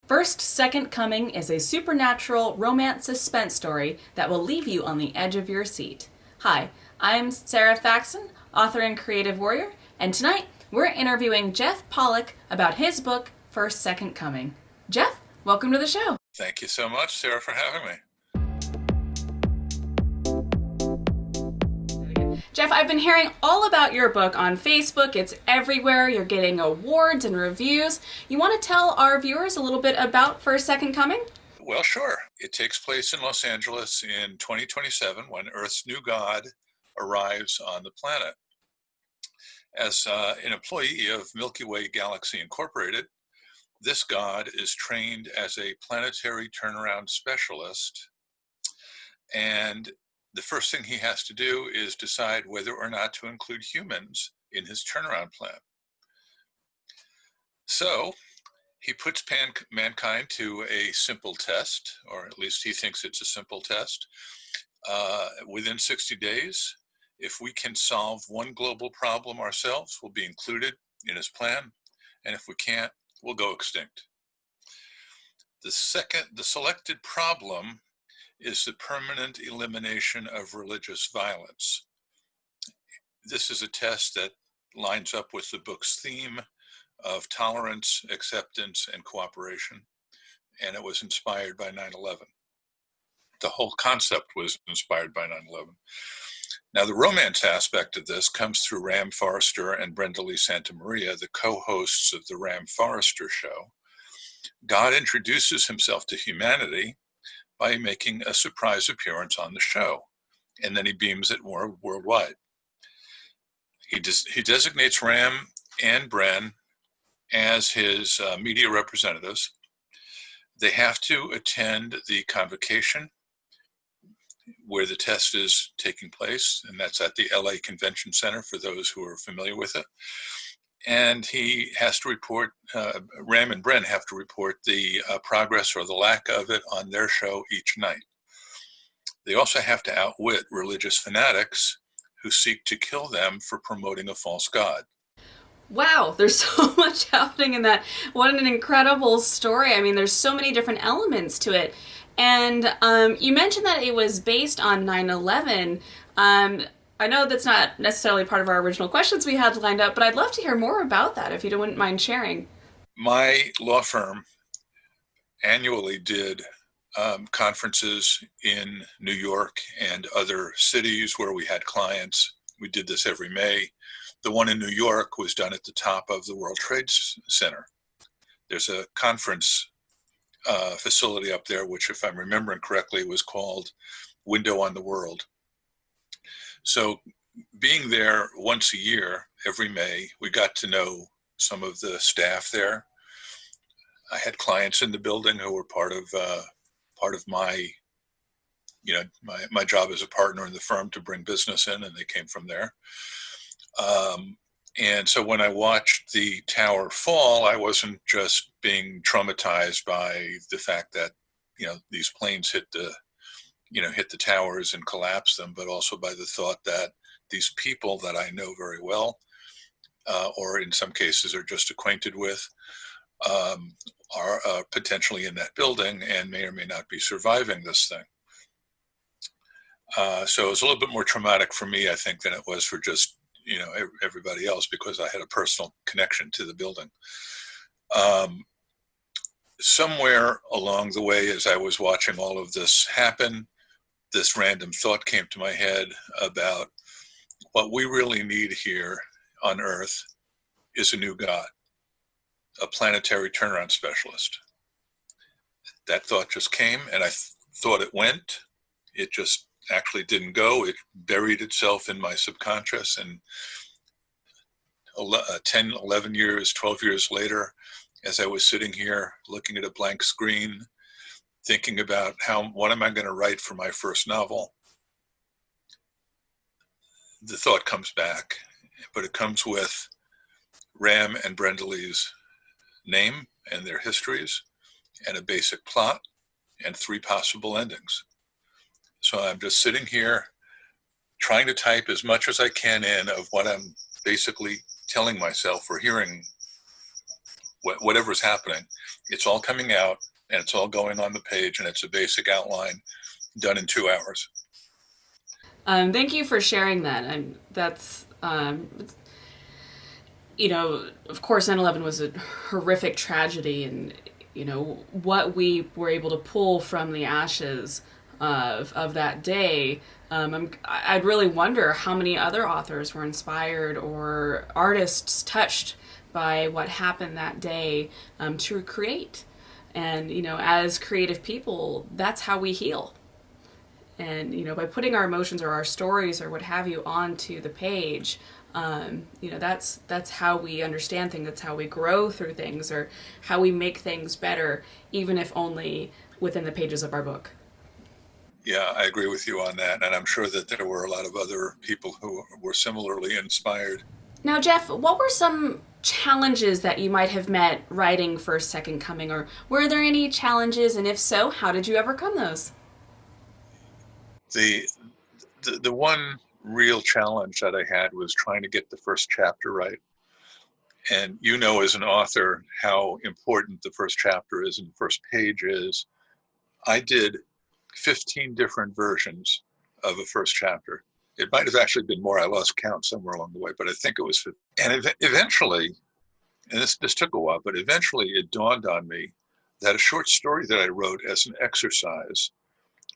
First Second Coming is a supernatural romance suspense story that will leave you on the edge of your seat. Hi, I'm Sarah Faxon, author and creative warrior, and tonight we're interviewing Jeff Pollak about his book, First Second Coming. Jeff, welcome to the show. Thank you so much, Sarah, for having me. Jeff, I've been hearing all about your book on Facebook. It's everywhere. You're getting awards and reviews. You want to tell our viewers a little bit about First Second Coming? Well, sure. It takes place in Los Angeles in 2027 when Earth's new god arrives on the planet. As an employee of Milky Way Galaxy Incorporated, this god is trained as a planetary turnaround specialist, and the first thing he has to do is decide whether or not to include humans in his turnaround plan. So he puts mankind to a simple test, or at least he thinks it's a simple test. Within 60 days, if we can solve one global problem ourselves, we'll be included in his plan. And if we can't, we'll go extinct. The selected problem is the permanent elimination of religious violence. This is a test that lines up with the book's theme of tolerance, acceptance, and cooperation, and it was inspired by 9/11. The whole concept was inspired by 9/11. Now, the romance aspect of this comes through Ram Forrester and Brenda Lee Santamaria, the co-hosts of the Ram Forrester Show. God introduces himself to humanity by making a surprise appearance on the show, and then he beams it more worldwide. He designates Ram and Bren as his media representatives. They have to attend the convocation where the test is taking place, and that's at the LA Convention Center for those who are familiar with it. And he has to report, Ram and Bren have to report the progress or the lack of it on their show each night. They also have to outwit religious fanatics who seek to kill them for promoting a false god. Wow, there's so much happening in that. What an incredible story. I mean, there's so many different elements to it. And you mentioned that it was based on 9/11. I know that's not necessarily part of our original questions we had lined up, but I'd love to hear more about that if you wouldn't mind sharing. My law firm annually did conferences in New York and other cities where we had clients. We did this every May. The one in New York was done at the top of the World Trade Center. There's a conference facility up there, which, if I'm remembering correctly, was called Window on the World. So being there once a year, every May, we got to know some of the staff there. I had clients in the building who were part of my, my job as a partner in the firm to bring business in, and they came from there. And so when I watched the tower fall, I wasn't just being traumatized by the fact that, these planes hit the towers and collapse them, but also by the thought that these people that I know very well, or in some cases are just acquainted with, are potentially in that building and may or may not be surviving this thing. So it was a little bit more traumatic for me, I think, than it was for just, everybody else, because I had a personal connection to the building. Somewhere along the way, as I was watching all of this happen, this random thought came to my head about what we really need here on Earth is a new god, a planetary turnaround specialist. That thought just came, and I thought it went. It just actually didn't go. It buried itself in my subconscious, and 10, 11 years, 12 years later, as I was sitting here looking at a blank screen, thinking about what am I going to write for my first novel, the thought comes back, but it comes with Ram and Brenda Lee's name and their histories and a basic plot and 3 possible endings. So I'm just sitting here trying to type as much as I can in of what I'm basically telling myself or hearing whatever's happening, it's all coming out and it's all going on the page, and it's a basic outline done in 2 hours. Thank you for sharing that. And that's, of course, 9/11 was a horrific tragedy, and what we were able to pull from the ashes of that day. I'd really wonder how many other authors were inspired or artists touched by what happened that day to create. And as creative people, that's how we heal. And by putting our emotions or our stories or what have you onto the page, that's how we understand things. That's how we grow through things, or how we make things better, even if only within the pages of our book. Yeah, I agree with you on that. And I'm sure that there were a lot of other people who were similarly inspired. Now, Jeff, what were some challenges that you might have met writing First Second Coming, or were there any challenges, and if so, how did you overcome those? The, the one real challenge that I had was trying to get the first chapter right. And as an author, how important the first chapter is and the first page is. I did 15 different versions of a first chapter. It might have actually been more. I lost count somewhere along the way, but I think it was 15. And eventually, and this took a while, but eventually it dawned on me that a short story that I wrote as an exercise,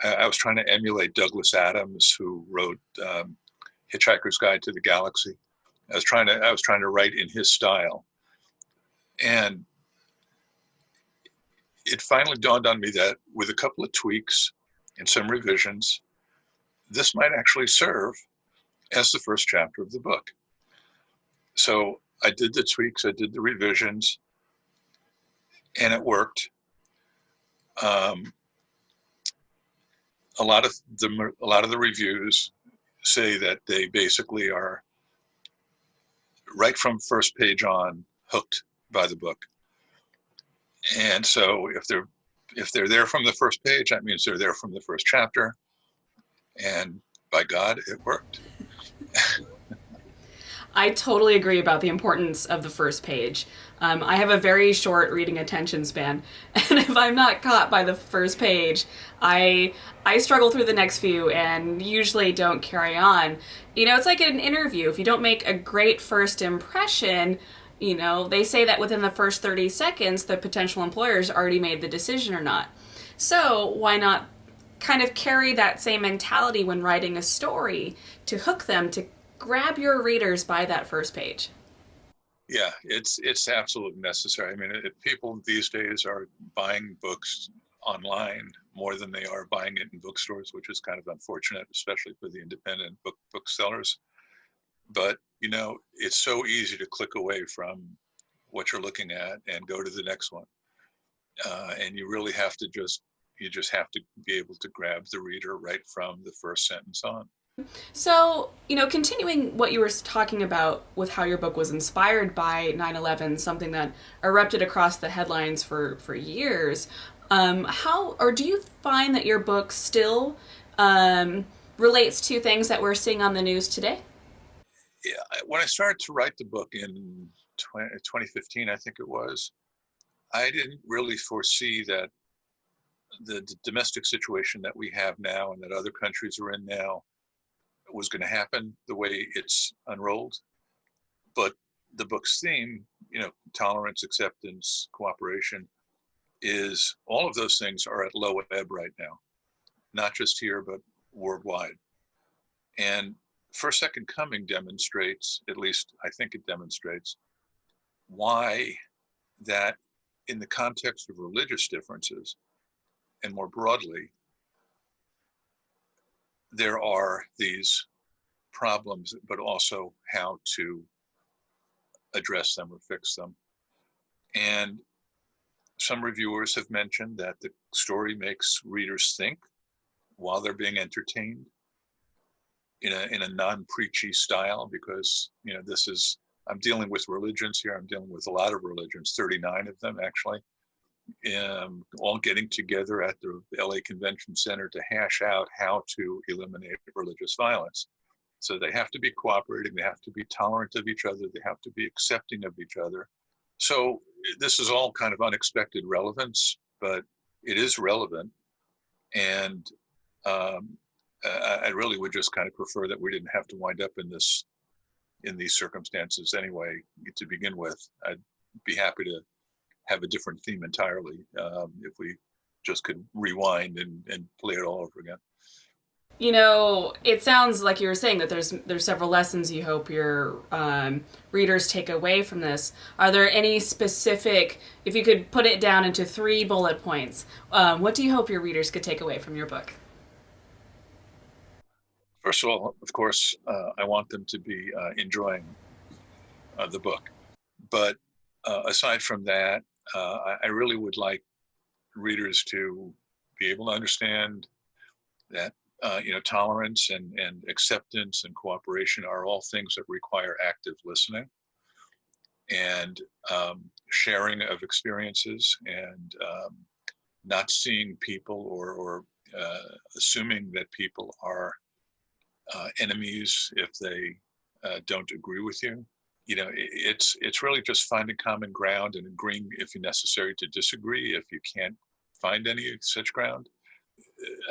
I was trying to emulate Douglas Adams, who wrote Hitchhiker's Guide to the Galaxy. I was trying to write in his style. And it finally dawned on me that with a couple of tweaks and some revisions, this might actually serve as the first chapter of the book. So I did the tweaks, I did the revisions, and it worked. A lot of the reviews say that they basically are right from first page on hooked by the book. And so if they're there from the first page, that means they're there from the first chapter. And by God, it worked. I totally agree about the importance of the first page. I have a very short reading attention span, and if I'm not caught by the first page, I struggle through the next few and usually don't carry on. It's like an interview. If you don't make a great first impression, they say that within the first 30 seconds, the potential employer's already made the decision or not. So why not kind of carry that same mentality when writing a story to hook them, to grab your readers by that first page? Yeah, it's absolutely necessary. I mean, people these days are buying books online more than they are buying it in bookstores, which is kind of unfortunate, especially for the independent booksellers. But it's so easy to click away from what you're looking at and go to the next one. And you really have to you just have to be able to grab the reader right from the first sentence on. So, continuing what you were talking about with how your book was inspired by 9/11, something that erupted across the headlines for years, how, or do you find that your book still relates to things that we're seeing on the news today? Yeah, when I started to write the book in 2015, I think it was, I didn't really foresee that the domestic situation that we have now and that other countries are in now was going to happen the way it's unrolled. But the book's theme, tolerance, acceptance, cooperation, is all of those things are at low ebb right now, not just here, but worldwide. And First Second Coming demonstrates, at least I think it demonstrates, why that in the context of religious differences and more broadly, there are these problems, but also how to address them or fix them. And some reviewers have mentioned that the story makes readers think while they're being entertained in a non-preachy style, because I'm dealing with religions here. I'm dealing with a lot of religions, 39 of them actually, all getting together at the LA Convention Center to hash out how to eliminate religious violence. So they have to be cooperating, they have to be tolerant of each other, they have to be accepting of each other. So this is all kind of unexpected relevance, but it is relevant. And um, I really would just kind of prefer that we didn't have to wind up in these circumstances anyway to begin with. I'd be happy to have a different theme entirely if we just could rewind and play it all over again. You know, it sounds like you were saying that there's several lessons you hope your readers take away from this. Are there any specific, if you could put it down into 3 bullet points, what do you hope your readers could take away from your book? First of all, of course, I want them to be enjoying the book. But aside from that, I really would like readers to be able to understand that tolerance and acceptance and cooperation are all things that require active listening and sharing of experiences and not seeing people or assuming that people are enemies if they don't agree with you. It's really just finding common ground and agreeing if necessary to disagree if you can't find any such ground.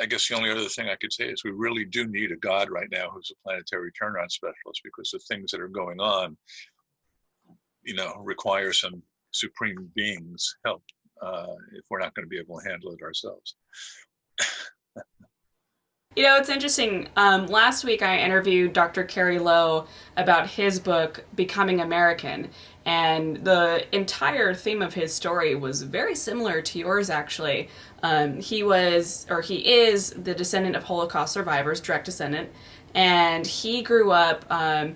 I guess the only other thing I could say is we really do need a God right now who's a planetary turnaround specialist, because the things that are going on, require some supreme being's help if we're not going to be able to handle it ourselves. You know, it's interesting. Last week I interviewed Dr. Kerry Lowe about his book, Becoming American, and the entire theme of his story was very similar to yours, actually. He was, or he is, the descendant of Holocaust survivors, direct descendant, and he grew up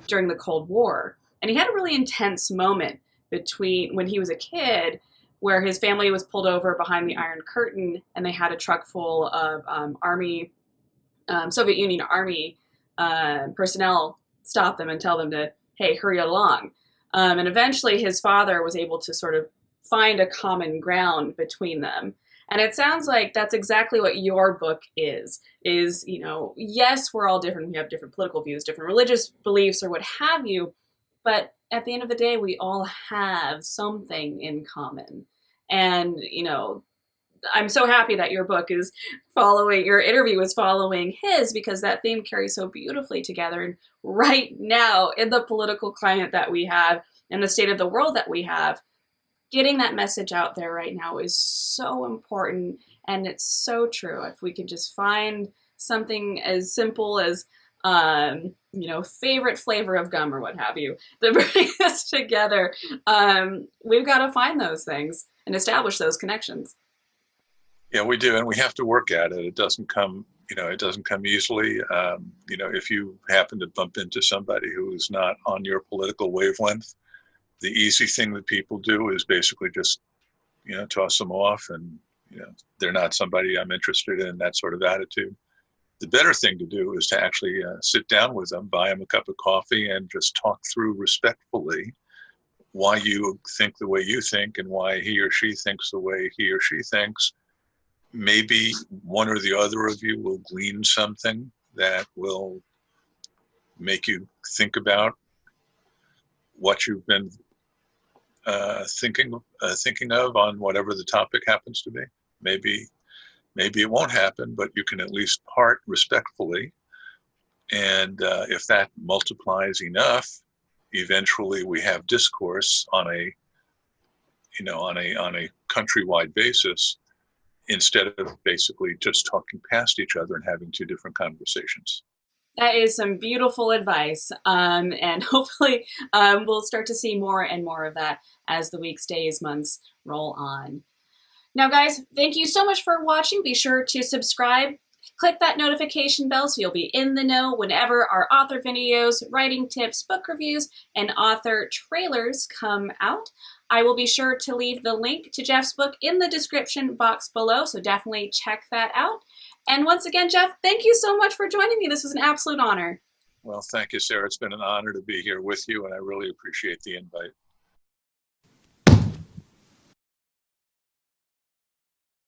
during the Cold War. And he had a really intense moment between when he was a kid where his family was pulled over behind the Iron Curtain and they had a truck full of Soviet Union Army personnel stop them and tell them to, hey, hurry along. And eventually his father was able to sort of find a common ground between them. And it sounds like that's exactly what your book is, yes, we're all different. We have different political views, different religious beliefs or what have you. But at the end of the day, we all have something in common. And, I'm so happy that your book is following, your interview is following his, because that theme carries so beautifully together. And right now, in the political climate that we have and the state of the world that we have, getting that message out there right now is so important. And it's so true. If we could just find something as simple as, favorite flavor of gum or what have you, that bring us together, we've got to find those things and establish those connections. Yeah, we do, and we have to work at it. It doesn't come, it doesn't come easily. If you happen to bump into somebody who is not on your political wavelength, the easy thing that people do is basically just, toss them off, and they're not somebody I'm interested in. That sort of attitude. The better thing to do is to actually sit down with them, buy them a cup of coffee, and just talk through respectfully why you think the way you think and why he or she thinks the way he or she thinks. Maybe one or the other of you will glean something that will make you think about what you've been thinking of on whatever the topic happens to be. Maybe it won't happen, but you can at least part respectfully. And if that multiplies enough, eventually we have discourse on a countrywide basis, instead of basically just talking past each other and having two different conversations. That is some beautiful advice. And hopefully we'll start to see more and more of that as the weeks, days, months roll on. Now, guys, thank you so much for watching. Be sure to subscribe. Click that notification bell so you'll be in the know whenever our author videos, writing tips, book reviews, and author trailers come out. I will be sure to leave the link to Jeff's book in the description box below, so definitely check that out. And once again, Jeff, thank you so much for joining me. This was an absolute honor. Well, thank you, Sarah. It's been an honor to be here with you, and I really appreciate the invite.